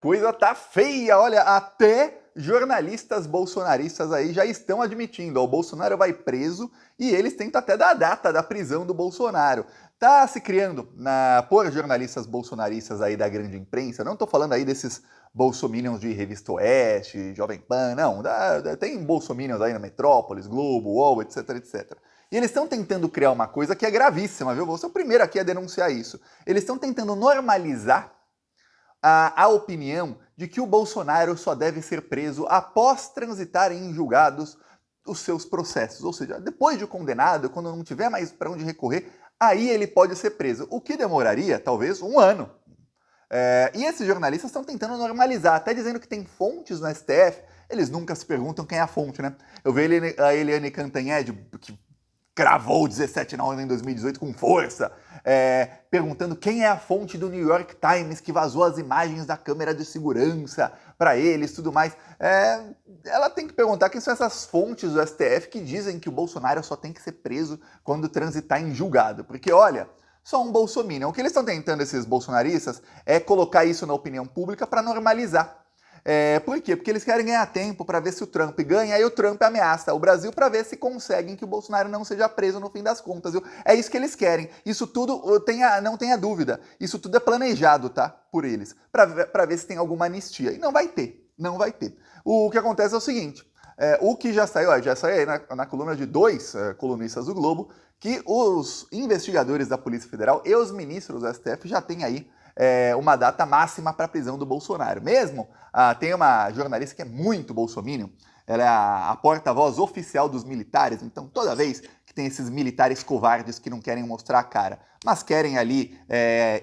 Coisa tá feia, olha, até jornalistas bolsonaristas aí já estão admitindo, ó, o Bolsonaro vai preso e eles tentam até dar a data da prisão do Bolsonaro. Tá se criando por jornalistas bolsonaristas aí da grande imprensa, não tô falando aí desses bolsominions de Revista Oeste, Jovem Pan, não, tem bolsominions aí na Metrópolis, Globo, UOL, etc, etc. E eles estão tentando criar uma coisa que é gravíssima, viu? Vou ser o primeiro aqui a denunciar isso. Eles estão tentando normalizar a opinião de que o Bolsonaro só deve ser preso após transitar em julgados os seus processos. Ou seja, depois de condenado, quando não tiver mais para onde recorrer, aí ele pode ser preso. O que demoraria, talvez, um ano. E esses jornalistas estão tentando normalizar, até dizendo que tem fontes no STF. Eles nunca se perguntam quem é a fonte, né? Eu vi a Eliane Cantanhede, que cravou 17/9 em 2018 com força, perguntando quem é a fonte do New York Times que vazou as imagens da câmera de segurança para eles, tudo mais. Ela tem que perguntar quem são essas fontes do STF que dizem que o Bolsonaro só tem que ser preso quando transitar em julgado. Porque, olha, só um bolsominion. O que eles estão tentando, esses bolsonaristas, é colocar isso na opinião pública para normalizar. Por quê? Porque eles querem ganhar tempo para ver se o Trump ganha e o Trump ameaça o Brasil para ver se conseguem que o Bolsonaro não seja preso no fim das contas, viu? É isso que eles querem. Isso tudo, não tenha dúvida, isso tudo é planejado, tá? Por eles, para ver se tem alguma anistia. E não vai ter, não vai ter. O que acontece é o seguinte, o que já saiu aí na coluna de dois colunistas do Globo, que os investigadores da Polícia Federal e os ministros do STF já têm aí uma data máxima para a prisão do Bolsonaro. Mesmo, tem uma jornalista que é muito bolsominion, ela é a porta-voz oficial dos militares, então toda vez que tem esses militares covardes que não querem mostrar a cara, mas querem ali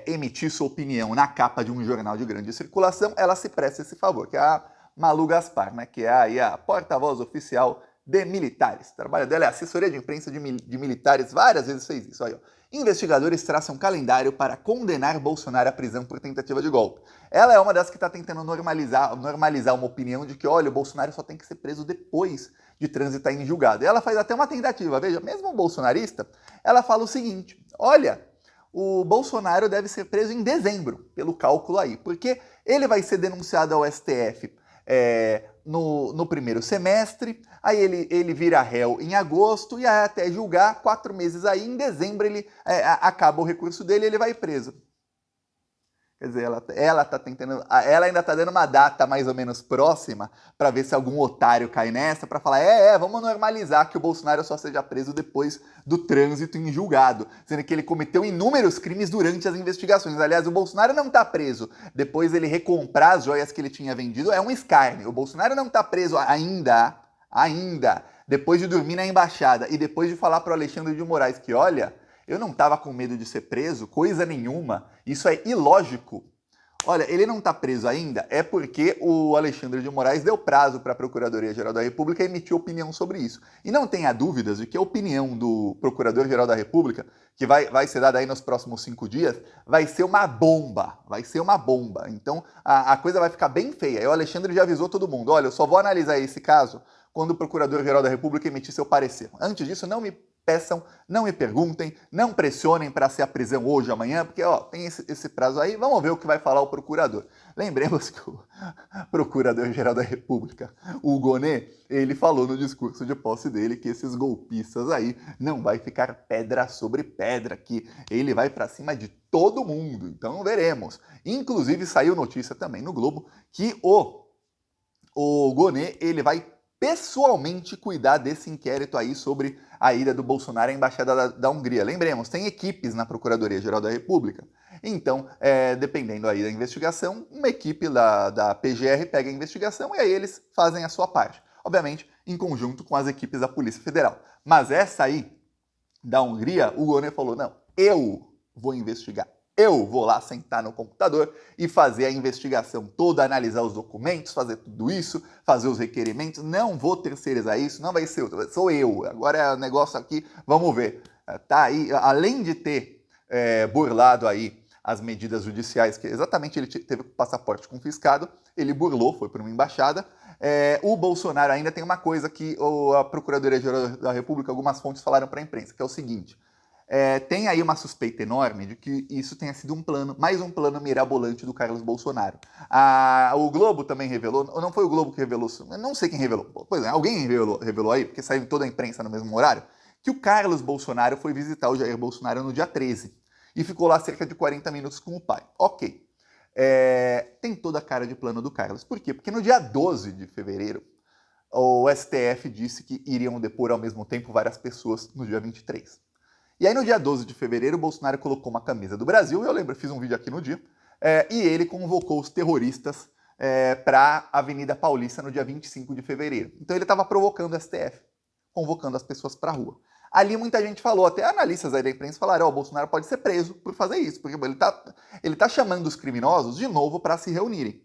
emitir sua opinião na capa de um jornal de grande circulação, ela se presta esse favor, que é a Malu Gaspar, né, que é aí a porta-voz oficial de militares. O trabalho dela é assessoria de imprensa de militares, várias vezes fez isso. Aí, ó. Investigadores traçam um calendário para condenar Bolsonaro à prisão por tentativa de golpe. Ela é uma das que está tentando normalizar uma opinião de que, olha, o Bolsonaro só tem que ser preso depois de transitar em julgado. E ela faz até uma tentativa, veja, mesmo um bolsonarista, ela fala o seguinte, olha, o Bolsonaro deve ser preso em dezembro, pelo cálculo aí, porque ele vai ser denunciado ao STF no primeiro semestre, aí ele vira réu em agosto e aí até julgar 4 meses aí, em dezembro ele acaba o recurso dele e ele vai preso. Quer dizer, ela tá tentando, ela ainda tá dando uma data mais ou menos próxima para ver se algum otário cai nessa, para falar, vamos normalizar que o Bolsonaro só seja preso depois do trânsito em julgado, sendo que ele cometeu inúmeros crimes durante as investigações. Aliás, o Bolsonaro não tá preso depois ele recomprar as joias que ele tinha vendido, é um escárnio. O Bolsonaro não tá preso ainda, depois de dormir na embaixada e depois de falar pro Alexandre de Moraes que, olha, eu não estava com medo de ser preso, coisa nenhuma. Isso é ilógico. Olha, ele não está preso ainda é porque o Alexandre de Moraes deu prazo para a Procuradoria-Geral da República emitir opinião sobre isso. E não tenha dúvidas de que a opinião do Procurador-Geral da República, que vai ser dada aí nos próximos 5 dias, vai ser uma bomba. Vai ser uma bomba. Então, a coisa vai ficar bem feia. E o Alexandre já avisou todo mundo, olha, eu só vou analisar esse caso quando o Procurador-Geral da República emitir seu parecer. Antes disso, não me peçam, não me perguntem, não pressionem para ser a prisão hoje, amanhã, porque tem esse prazo aí, vamos ver o que vai falar o procurador. Lembremos que o Procurador-Geral da República, o Gonê, ele falou no discurso de posse dele que esses golpistas aí não vai ficar pedra sobre pedra, que ele vai para cima de todo mundo, então veremos. Inclusive saiu notícia também no Globo que o Gonê, ele vai pessoalmente cuidar desse inquérito aí sobre a ida do Bolsonaro à Embaixada da Hungria. Lembremos, tem equipes na Procuradoria-Geral da República. Então, dependendo aí da investigação, uma equipe da PGR pega a investigação e aí eles fazem a sua parte. Obviamente, em conjunto com as equipes da Polícia Federal. Mas essa aí, da Hungria, o Gonê falou, não, eu vou investigar. Eu vou lá sentar no computador e fazer a investigação toda, analisar os documentos, fazer tudo isso, fazer os requerimentos. Não vou terceirizar isso, não vai ser outro, sou eu. Agora é o negócio aqui, vamos ver. Tá aí, além de ter burlado aí as medidas judiciais, que exatamente ele teve o passaporte confiscado, ele burlou, foi para uma embaixada. O Bolsonaro ainda tem uma coisa que a Procuradoria-Geral da República, algumas fontes falaram para a imprensa, que é o seguinte. tem aí uma suspeita enorme de que isso tenha sido um plano, mais um plano mirabolante do Carlos Bolsonaro. O Globo também revelou, ou não foi o Globo que revelou, não sei quem revelou, pois é, alguém revelou aí, porque saiu em toda a imprensa no mesmo horário, que o Carlos Bolsonaro foi visitar o Jair Bolsonaro no dia 13 e ficou lá cerca de 40 minutos com o pai. Ok. Tem toda a cara de plano do Carlos. Por quê? Porque no dia 12 de fevereiro, o STF disse que iriam depor ao mesmo tempo várias pessoas no dia 23. E aí no dia 12 de fevereiro, o Bolsonaro colocou uma camisa do Brasil, eu lembro, eu fiz um vídeo aqui no dia, e ele convocou os terroristas para a Avenida Paulista no dia 25 de fevereiro. Então ele estava provocando o STF, convocando as pessoas para a rua. Ali muita gente falou, até analistas aí da imprensa falaram, o Bolsonaro pode ser preso por fazer isso, porque ele tá chamando os criminosos de novo para se reunirem.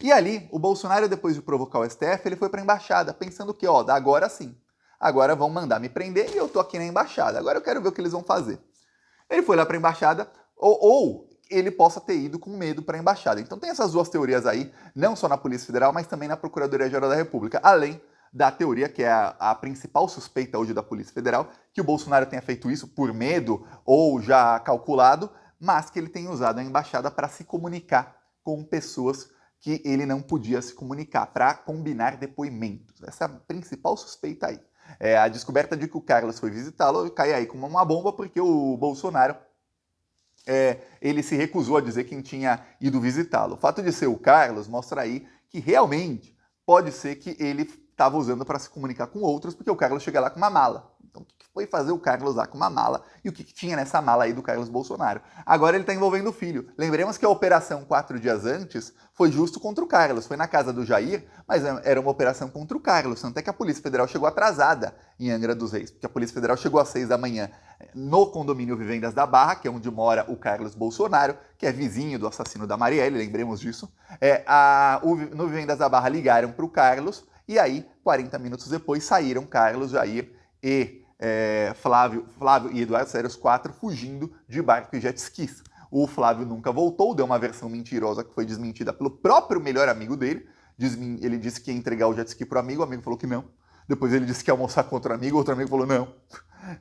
E ali, o Bolsonaro, depois de provocar o STF, ele foi para a embaixada, pensando que, agora sim, agora vão mandar me prender e eu tô aqui na embaixada, agora eu quero ver o que eles vão fazer. Ele foi lá para a embaixada, ou ele possa ter ido com medo para a embaixada. Então tem essas duas teorias aí, não só na Polícia Federal, mas também na Procuradoria-Geral da República, além da teoria, que é a principal suspeita hoje da Polícia Federal, que o Bolsonaro tenha feito isso por medo ou já calculado, mas que ele tenha usado a embaixada para se comunicar com pessoas que ele não podia se comunicar, para combinar depoimentos. Essa é a principal suspeita aí. A descoberta de que o Carlos foi visitá-lo cai aí como uma bomba, porque o Bolsonaro ele se recusou a dizer quem tinha ido visitá-lo. O fato de ser o Carlos mostra aí que realmente pode ser que ele estava usando para se comunicar com outros, porque o Carlos chega lá com uma mala. Então, o que foi fazer o Carlos lá com uma mala e o que tinha nessa mala aí do Carlos Bolsonaro? Agora ele está envolvendo o filho. Lembremos que a operação 4 dias antes foi justo contra o Carlos. Foi na casa do Jair, mas era uma operação contra o Carlos. Tanto é que a Polícia Federal chegou atrasada em Angra dos Reis, porque a Polícia Federal chegou às 6 da manhã no condomínio Vivendas da Barra, que é onde mora o Carlos Bolsonaro, que é vizinho do assassino da Marielle, lembremos disso. No Vivendas da Barra ligaram para o Carlos, e aí, 40 minutos depois, saíram Carlos, Jair e Flávio e Eduardo, saíram os 4 fugindo de barco e jet skis. O Flávio nunca voltou, deu uma versão mentirosa que foi desmentida pelo próprio melhor amigo dele. Ele disse que ia entregar o jet ski para o amigo falou que não. Depois ele disse que ia almoçar com outro amigo falou não.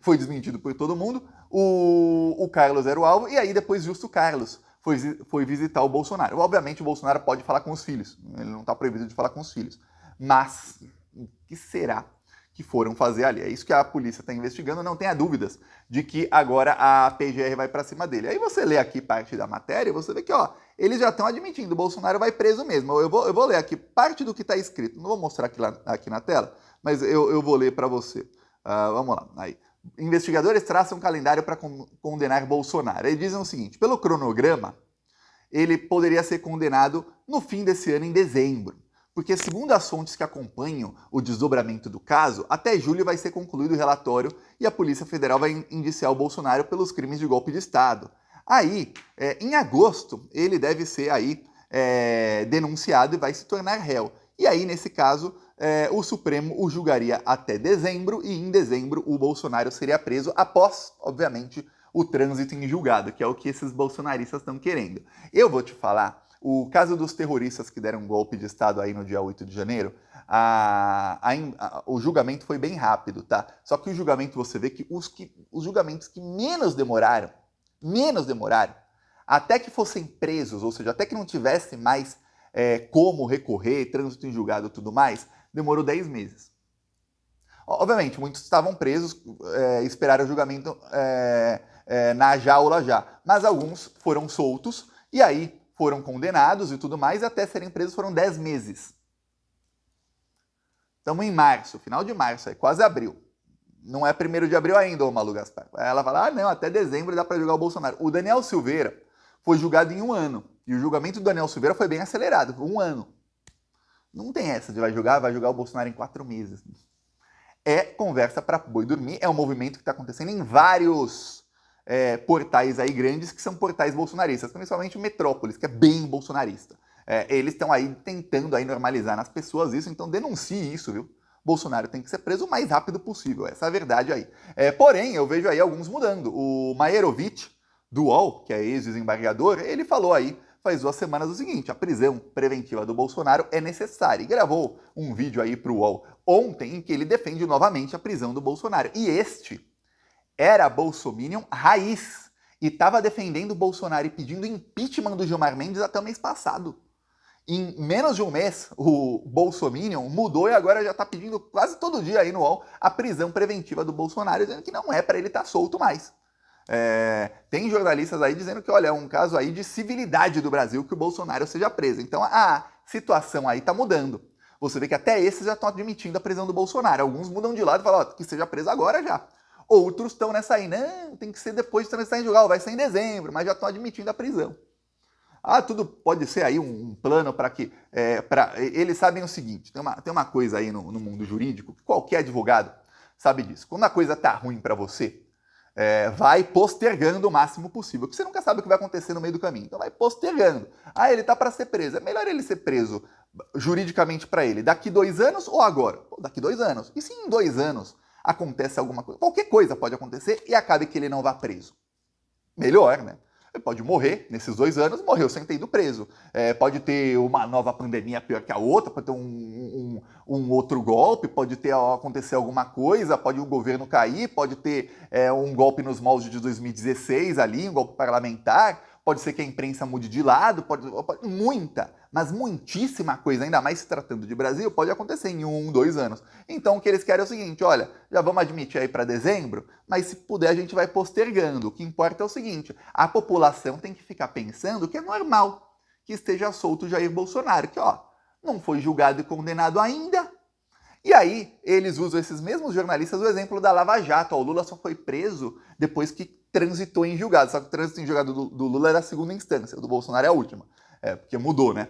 Foi desmentido por todo mundo. O Carlos era o alvo, e aí depois justo o Carlos foi visitar o Bolsonaro. Obviamente o Bolsonaro pode falar com os filhos, ele não está proibido de falar com os filhos. Mas o que será que foram fazer ali? É isso que a polícia está investigando, não tenha dúvidas de que agora a PGR vai para cima dele. Aí você lê aqui parte da matéria e você vê que eles já estão admitindo, o Bolsonaro vai preso mesmo. Eu vou ler aqui parte do que está escrito, não vou mostrar aqui na tela, mas eu vou ler para você. Vamos lá, aí. Investigadores traçam um calendário para condenar Bolsonaro. Eles dizem o seguinte, pelo cronograma, ele poderia ser condenado no fim desse ano, em dezembro. Porque, segundo as fontes que acompanham o desdobramento do caso, até julho vai ser concluído o relatório e a Polícia Federal vai indiciar o Bolsonaro pelos crimes de golpe de Estado. Aí, em agosto, ele deve ser aí denunciado e vai se tornar réu. E aí, nesse caso, o Supremo o julgaria até dezembro e em dezembro o Bolsonaro seria preso após, obviamente, o trânsito em julgado, que é o que esses bolsonaristas estão querendo. Eu vou te falar, o caso dos terroristas que deram um golpe de Estado aí no dia 8 de janeiro, o julgamento foi bem rápido, tá? Só que o julgamento, você vê que os julgamentos que menos demoraram, até que fossem presos, ou seja, até que não tivesse mais como recorrer, trânsito em julgado e tudo mais, demorou 10 meses. Obviamente, muitos estavam presos, esperaram o julgamento na jaula já, mas alguns foram soltos e aí foram condenados e tudo mais, e até serem presos foram 10 meses. Estamos em março, final de março, quase abril. Não é 1º de abril ainda, ô Malu Gaspar. Ela fala, não, até dezembro dá para julgar o Bolsonaro. O Daniel Silveira foi julgado em 1 ano, e o julgamento do Daniel Silveira foi bem acelerado, por 1 ano. Não tem essa de vai julgar o Bolsonaro em 4 meses. É conversa para boi dormir, é um movimento que está acontecendo em vários portais aí grandes que são portais bolsonaristas, principalmente o Metrópolis, que é bem bolsonarista. Eles estão aí tentando aí normalizar nas pessoas isso, então denuncie isso, viu? Bolsonaro tem que ser preso o mais rápido possível, essa é a verdade aí. Porém, eu vejo aí alguns mudando. O Maierovitch, do UOL, que é ex-desembargador, ele falou aí faz 2 semanas o seguinte, a prisão preventiva do Bolsonaro é necessária, e gravou um vídeo aí para o UOL ontem em que ele defende novamente a prisão do Bolsonaro. E este era bolsominion raiz e estava defendendo o Bolsonaro e pedindo impeachment do Gilmar Mendes até o mês passado. Em menos de um mês, o bolsominion mudou e agora já está pedindo quase todo dia aí no UOL a prisão preventiva do Bolsonaro, dizendo que não é para ele estar solto mais. Tem jornalistas aí dizendo que, olha, é um caso aí de civilidade do Brasil que o Bolsonaro seja preso. Então a situação aí está mudando. Você vê que até esses já estão admitindo a prisão do Bolsonaro. Alguns mudam de lado e falam, ó, que seja preso agora já. Outros estão nessa aí, não, tem que ser depois de transitar em julgado, vai ser em dezembro, mas já estão admitindo a prisão. Tudo pode ser aí um plano para que... eles sabem o seguinte, tem uma coisa aí no mundo jurídico, que qualquer advogado sabe disso. Quando a coisa tá ruim para você, vai postergando o máximo possível, porque você nunca sabe o que vai acontecer no meio do caminho. Então vai postergando. Ele tá para ser preso. É melhor ele ser preso juridicamente para ele daqui 2 anos ou agora? Pô, daqui 2 anos. E se em 2 anos acontece alguma coisa? Qualquer coisa pode acontecer e acabe que ele não vá preso. Melhor, né? Ele pode morrer nesses 2 anos, morreu sem ter ido preso. Pode ter uma nova pandemia pior que a outra, pode ter um outro golpe, pode acontecer alguma coisa, pode o governo cair, pode ter um golpe nos moldes de 2016 ali, um golpe parlamentar, pode ser que a imprensa mude de lado, pode mas muitíssima coisa, ainda mais se tratando de Brasil, pode acontecer em 1, 2 anos. Então o que eles querem é o seguinte, olha, já vamos admitir aí para dezembro, mas se puder a gente vai postergando. O que importa é o seguinte, a população tem que ficar pensando que é normal que esteja solto o Jair Bolsonaro, que não foi julgado e condenado ainda. E aí eles usam esses mesmos jornalistas o exemplo da Lava Jato. O Lula só foi preso depois que transitou em julgado. Só que o trânsito em julgado do Lula era a segunda instância, o do Bolsonaro é a última. Porque mudou, né?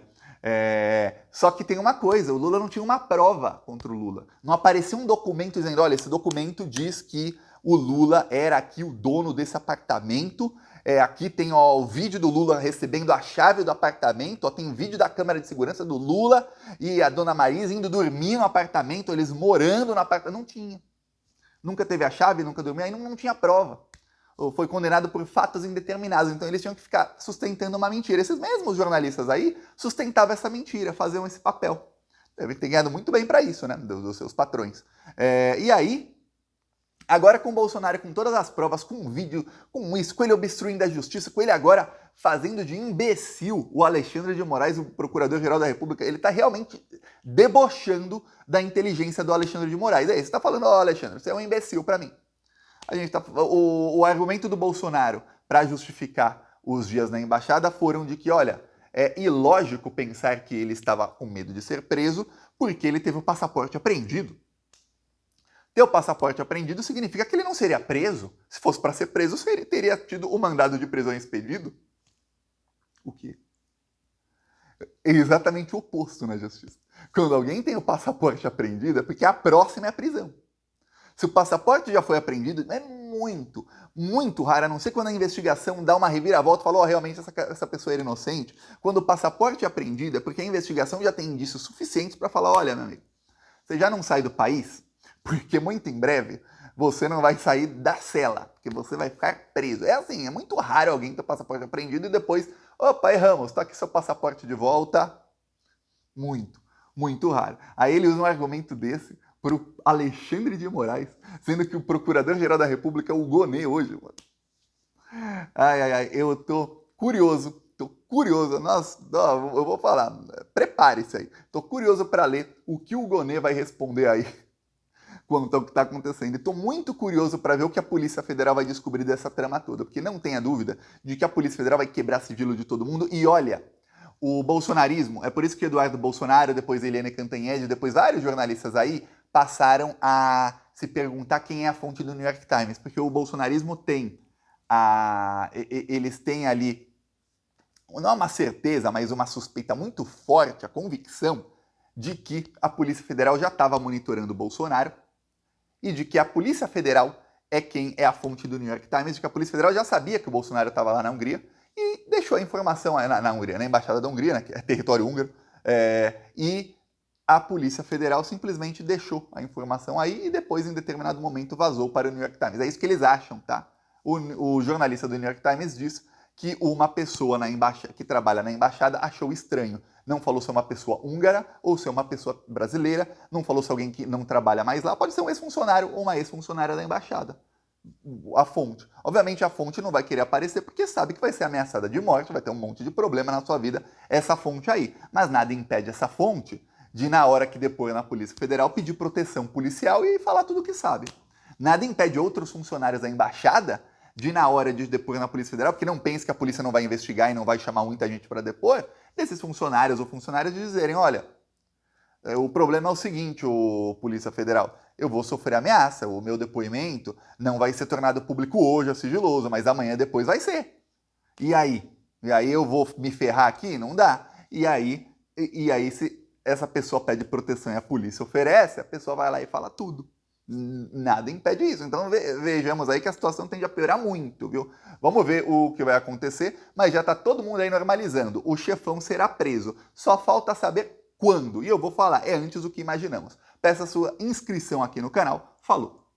Só que tem uma coisa, o Lula não tinha uma prova contra o Lula. Não aparecia um documento dizendo, olha, esse documento diz que o Lula era aqui o dono desse apartamento. Aqui tem o vídeo do Lula recebendo a chave do apartamento, tem vídeo da câmera de segurança do Lula e a dona Marisa indo dormir no apartamento, eles morando no apartamento. Não tinha. Nunca teve a chave, nunca dormiu, aí não tinha prova. Ou foi condenado por fatos indeterminados, então eles tinham que ficar sustentando uma mentira. Esses mesmos jornalistas aí sustentavam essa mentira, faziam esse papel. Devem ter ganhado muito bem para isso, né, dos seus patrões. E aí, agora com o Bolsonaro, com todas as provas, com um vídeo, com isso, com ele obstruindo a justiça, com ele agora fazendo de imbecil o Alexandre de Moraes, o Procurador-Geral da República, ele está realmente debochando da inteligência do Alexandre de Moraes. Você está falando, Alexandre, você é um imbecil para mim. O argumento do Bolsonaro para justificar os dias na embaixada foram de que, olha, é ilógico pensar que ele estava com medo de ser preso porque ele teve o passaporte apreendido. Ter o passaporte apreendido significa que ele não seria preso. Se fosse para ser preso, ele teria tido o mandado de prisão expedido. O quê? É exatamente o oposto na justiça. Quando alguém tem o passaporte apreendido, é porque a próxima é a prisão. Se o passaporte já foi apreendido, é muito, muito raro, a não ser quando a investigação dá uma reviravolta e fala, realmente essa pessoa era inocente. Quando o passaporte é apreendido, é porque a investigação já tem indícios suficientes para falar, olha, meu amigo, você já não sai do país, porque muito em breve você não vai sair da cela, porque você vai ficar preso. É assim, é muito raro alguém ter o passaporte apreendido e depois, opa, erramos, tá aqui seu passaporte de volta. Muito, muito raro. Aí ele usa um argumento desse para o Alexandre de Moraes, sendo que o Procurador-Geral da República é o Gonê hoje, mano. Eu tô curioso. Nossa, eu vou falar, prepare-se aí. Tô curioso para ler o que o Gonê vai responder aí quanto ao que está acontecendo. E tô muito curioso para ver o que a Polícia Federal vai descobrir dessa trama toda, porque não tenha dúvida de que a Polícia Federal vai quebrar sigilo de todo mundo. E olha, o bolsonarismo, é por isso que Eduardo Bolsonaro, depois Eliane Cantanhede, depois vários jornalistas aí, passaram a se perguntar quem é a fonte do New York Times, porque o bolsonarismo tem eles têm ali, não uma certeza, mas uma suspeita muito forte, a convicção de que a Polícia Federal já estava monitorando o Bolsonaro e de que a Polícia Federal é quem é a fonte do New York Times, de que a Polícia Federal já sabia que o Bolsonaro estava lá na Hungria e deixou a informação na Hungria, na Embaixada da Hungria, né, que é território húngaro, e a Polícia Federal simplesmente deixou a informação aí e depois, em determinado momento, vazou para o New York Times. É isso que eles acham, tá? O jornalista do New York Times diz que uma pessoa que trabalha na embaixada achou estranho. Não falou se é uma pessoa húngara ou se é uma pessoa brasileira, não falou se é alguém que não trabalha mais lá, pode ser um ex-funcionário ou uma ex-funcionária da embaixada. a fonte. Obviamente a fonte não vai querer aparecer porque sabe que vai ser ameaçada de morte, vai ter um monte de problema na sua vida essa fonte aí. Mas nada impede essa fonte de, na hora que depor na Polícia Federal, pedir proteção policial e falar tudo o que sabe. Nada impede outros funcionários da embaixada de, na hora de depor na Polícia Federal, porque não pense que a polícia não vai investigar e não vai chamar muita gente para depor, desses funcionários ou funcionárias de dizerem, olha, o problema é o seguinte, o Polícia Federal, eu vou sofrer ameaça, o meu depoimento não vai ser tornado público hoje, é sigiloso, mas amanhã depois vai ser. E aí? E aí eu vou me ferrar aqui? Não dá. E aí se essa pessoa pede proteção e a polícia oferece, a pessoa vai lá e fala tudo. Nada impede isso. Então vejamos aí que a situação tende a piorar muito, viu? Vamos ver o que vai acontecer, mas já tá todo mundo aí normalizando. O chefão será preso. Só falta saber quando. E eu vou falar, é antes do que imaginamos. Peça sua inscrição aqui no canal. Falou!